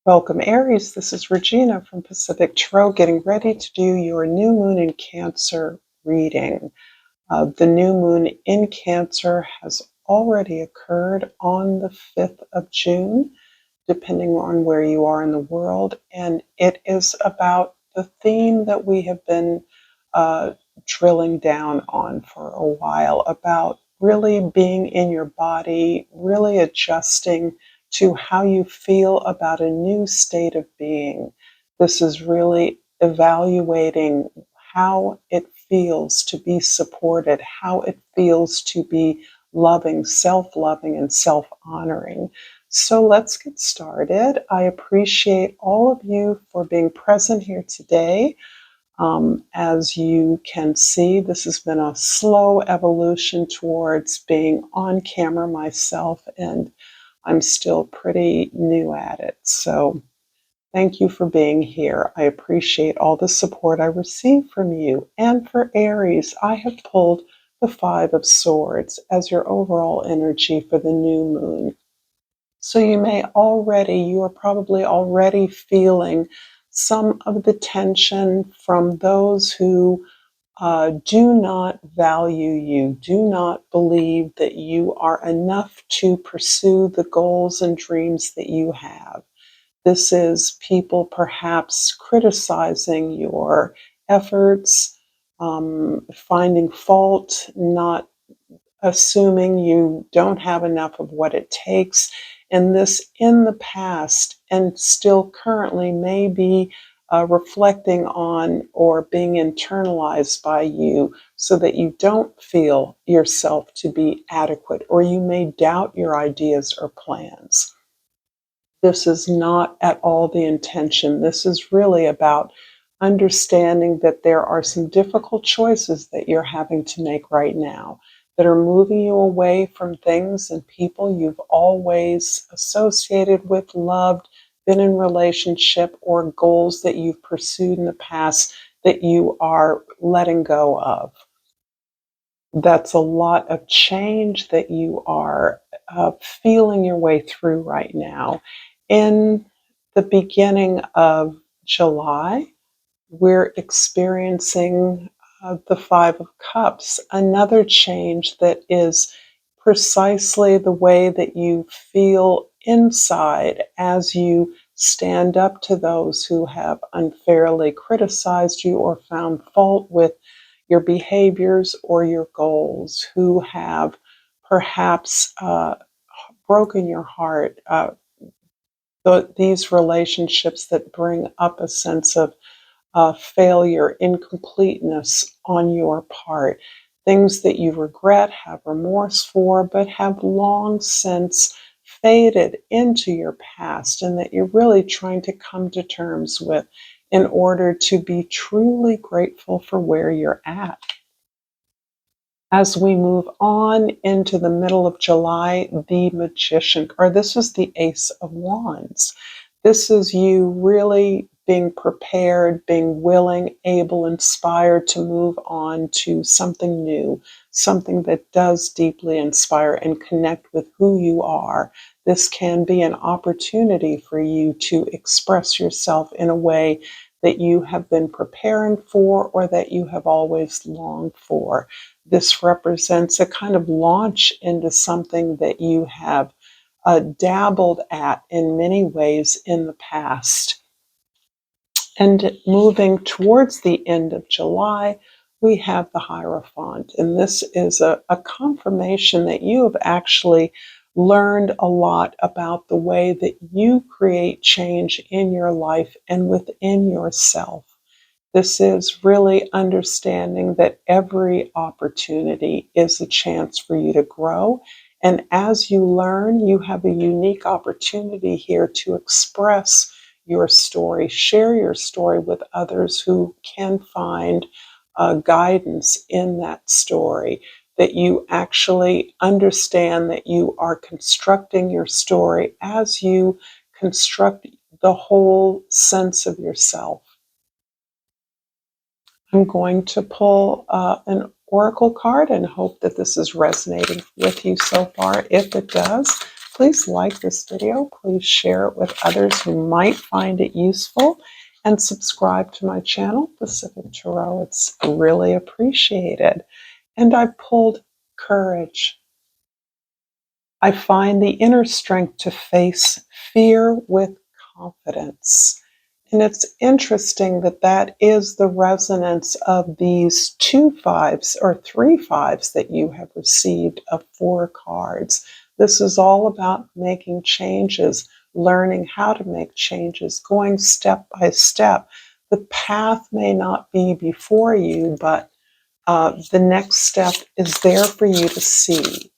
Welcome, Aries. This is Regina from Pacific Tarot, getting ready to do your new moon in Cancer reading. The new moon in Cancer has already occurred on the 5th of June, depending on where you are in the world. And it is about the theme that we have been drilling down on for a while, about really being in your body, really adjusting to how you feel about a new state of being. This is really evaluating how it feels to be supported, how it feels to be loving, self-loving, and self-honoring. So let's get started. I appreciate all of you for being present here today. As you can see, this has been a slow evolution towards being on camera myself, and I'm still pretty new at it. So thank you for being here. I appreciate all the support I receive from you. And for Aries, I have pulled the Five of Swords as your overall energy for the new moon. So you are probably already feeling some of the tension from those who do not value you, do not believe that you are enough to pursue the goals and dreams that you have. This is people perhaps criticizing your efforts, finding fault, not assuming you don't have enough of what it takes. And this in the past and still currently may be reflecting on or being internalized by you so that you don't feel yourself to be adequate, or you may doubt your ideas or plans. This is not at all the intention. This is really about understanding that there are some difficult choices that you're having to make right now that are moving you away from things and people you've always associated with, loved, been in relationship, or goals that you've pursued in the past that you are letting go of. That's a lot of change that you are feeling your way through right now. In the beginning of July, we're experiencing the Five of Cups, another change that is precisely the way that you feel inside as you stand up to those who have unfairly criticized you or found fault with your behaviors or your goals, who have perhaps broken your heart. These relationships that bring up a sense of failure, incompleteness on your part, things that you regret, have remorse for, but have long since faded into your past, and that you're really trying to come to terms with in order to be truly grateful for where you're at. As we move on into the middle of July, the Magician, or this is the Ace of Wands. This is you really being prepared, being willing, able, inspired to move on to something new, something that does deeply inspire and connect with who you are. This can be an opportunity for you to express yourself in a way that you have been preparing for or that you have always longed for. This represents a kind of launch into something that you have dabbled at in many ways in the past. And moving towards the end of July, we have the Hierophant. And this is a confirmation that you have actually learned a lot about the way that you create change in your life and within yourself. This is really understanding that every opportunity is a chance for you to grow. And as you learn, you have a unique opportunity here to express your story, share your story with others who can find guidance in that story, that you actually understand that you are constructing your story as you construct the whole sense of yourself. I'm going to pull an oracle card and hope that this is resonating with you so far. If it does, please like this video. Please share it with others who might find it useful. And subscribe to my channel, Pacific Tarot. It's really appreciated. And I pulled courage. I find the inner strength to face fear with confidence. And it's interesting that that is the resonance of these 2 5s or 3 5s that you have received of 4 cards. This is all about making changes, learning how to make changes, going step by step. The path may not be before you, but the next step is there for you to see.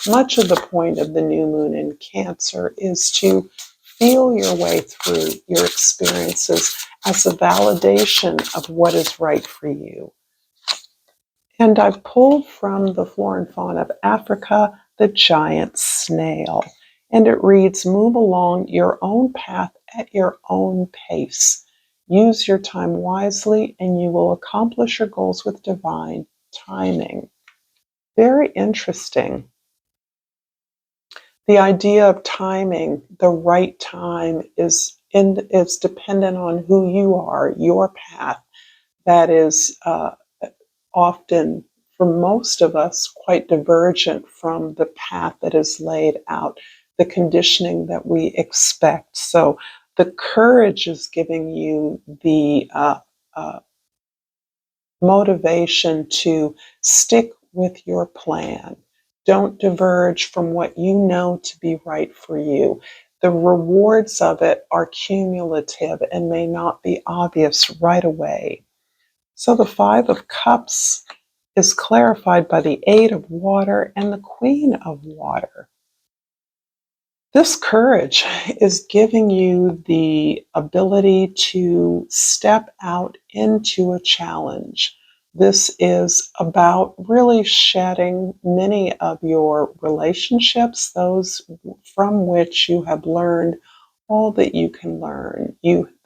Much of the point of the new moon in Cancer is to feel your way through your experiences as a validation of what is right for you. And I've pulled from the Flora and Fauna of Africa, the giant snail. And it reads, move along your own path at your own pace. Use your time wisely and you will accomplish your goals with divine timing. Very interesting. The idea of timing, the right time, is dependent on who you are, your path. That is often, for most of us, quite divergent from the path that is laid out, the conditioning that we expect. So the courage is giving you the motivation to stick with your plan. Don't diverge from what you know to be right for you. The rewards of it are cumulative and may not be obvious right away. So the 5 of Cups is clarified by the 8 of Water and the Queen of Water. This courage is giving you the ability to step out into a challenge. This is about really shedding many of your relationships, those from which you have learned all that you can learn,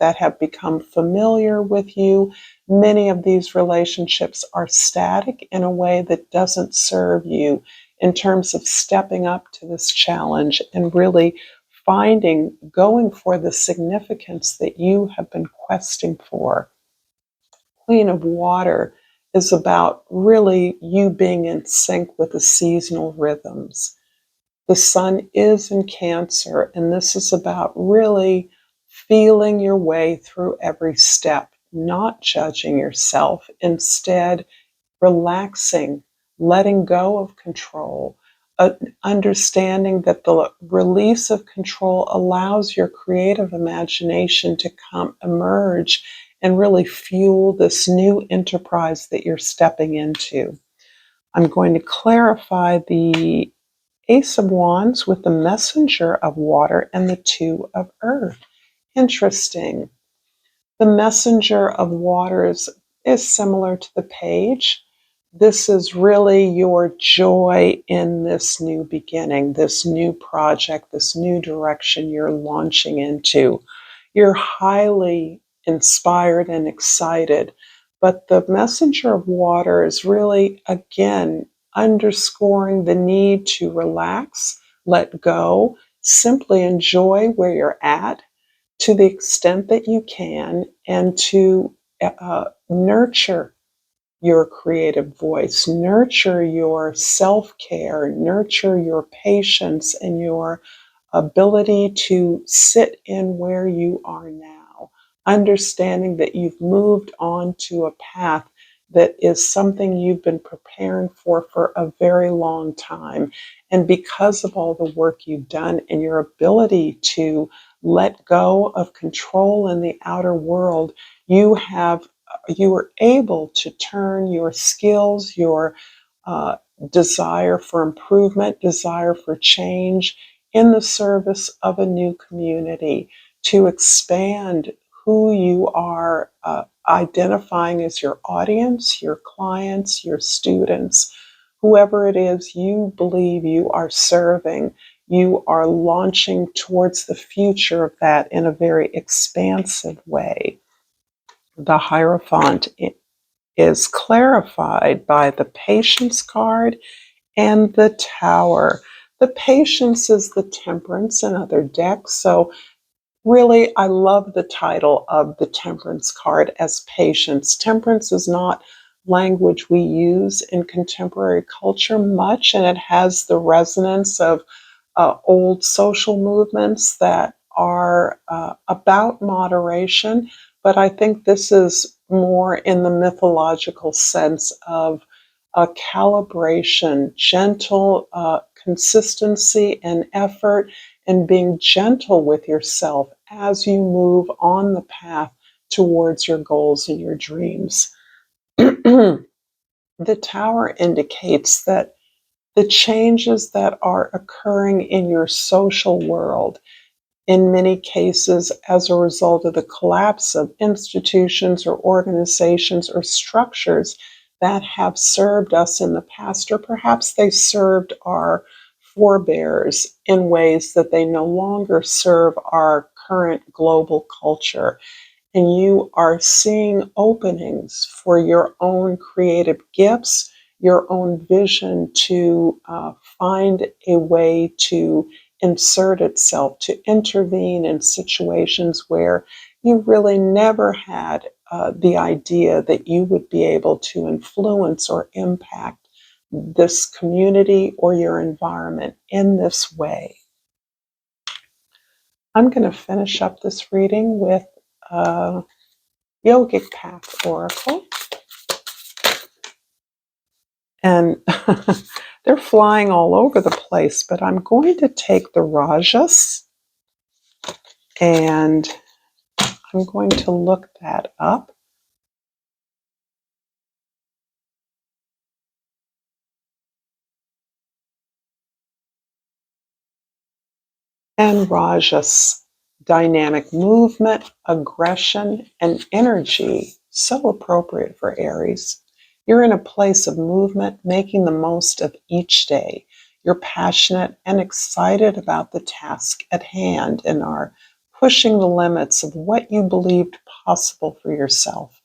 that have become familiar with you. Many of these relationships are static in a way that doesn't serve you in terms of stepping up to this challenge and really going for the significance that you have been questing for. Queen of Water is about really you being in sync with the seasonal rhythms. The sun is in Cancer, and this is about really feeling your way through every step, not judging yourself, instead relaxing, letting go of control, understanding that the release of control allows your creative imagination to emerge and really fuel this new enterprise that you're stepping into. I'm going to clarify the Ace of Wands with the Messenger of Water and the 2 of Earth. Interesting. The Messenger of Waters is similar to the page. This is really your joy in this new beginning, this new project, this new direction you're launching into. You're highly inspired and excited, but the Messenger of Water is really, again, underscoring the need to relax, let go, simply enjoy where you're at to the extent that you can, and to nurture your creative voice, nurture your self-care, nurture your patience and your ability to sit in where you are now, understanding that you've moved on to a path that is something you've been preparing for a very long time. And because of all the work you've done and your ability to let go of control in the outer world, you were able to turn your skills, your desire for improvement, desire for change in the service of a new community, to expand who you are identifying as your audience, your clients, your students, whoever it is you believe you are serving. You are launching towards the future of that in a very expansive way. The Hierophant is clarified by the Patience card and the Tower. The Patience is the Temperance and other decks. So really, I love the title of the Temperance card as patience. Temperance is not language we use in contemporary culture much, and it has the resonance of old social movements that are about moderation. But I think this is more in the mythological sense of a calibration, gentle consistency and effort, and being gentle with yourself as you move on the path towards your goals and your dreams. The Tower indicates that the changes that are occurring in your social world, in many cases as a result of the collapse of institutions or organizations or structures that have served us in the past, or perhaps they served our forebears in ways that they no longer serve our current global culture. And you are seeing openings for your own creative gifts, your own vision to find a way to insert itself, to intervene in situations where you really never had the idea that you would be able to influence or impact this community or your environment in this way. I'm going to finish up this reading with Yogic Path Oracle. And they're flying all over the place, but I'm going to take the Rajas and I'm going to look that up. And Rajas, dynamic movement, aggression, and energy. So appropriate for Aries. You're in a place of movement, making the most of each day. You're passionate and excited about the task at hand and are pushing the limits of what you believed possible for yourself.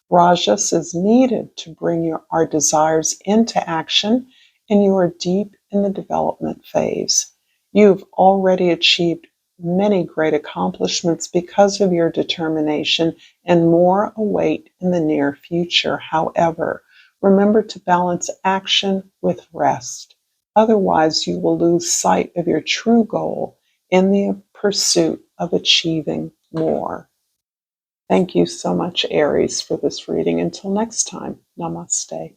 Rajas is needed to bring our desires into action, and you are deep in the development phase. You've already achieved many great accomplishments because of your determination, and more await in the near future. However, remember to balance action with rest. Otherwise, you will lose sight of your true goal in the pursuit of achieving more. Thank you so much, Aries, for this reading. Until next time, namaste.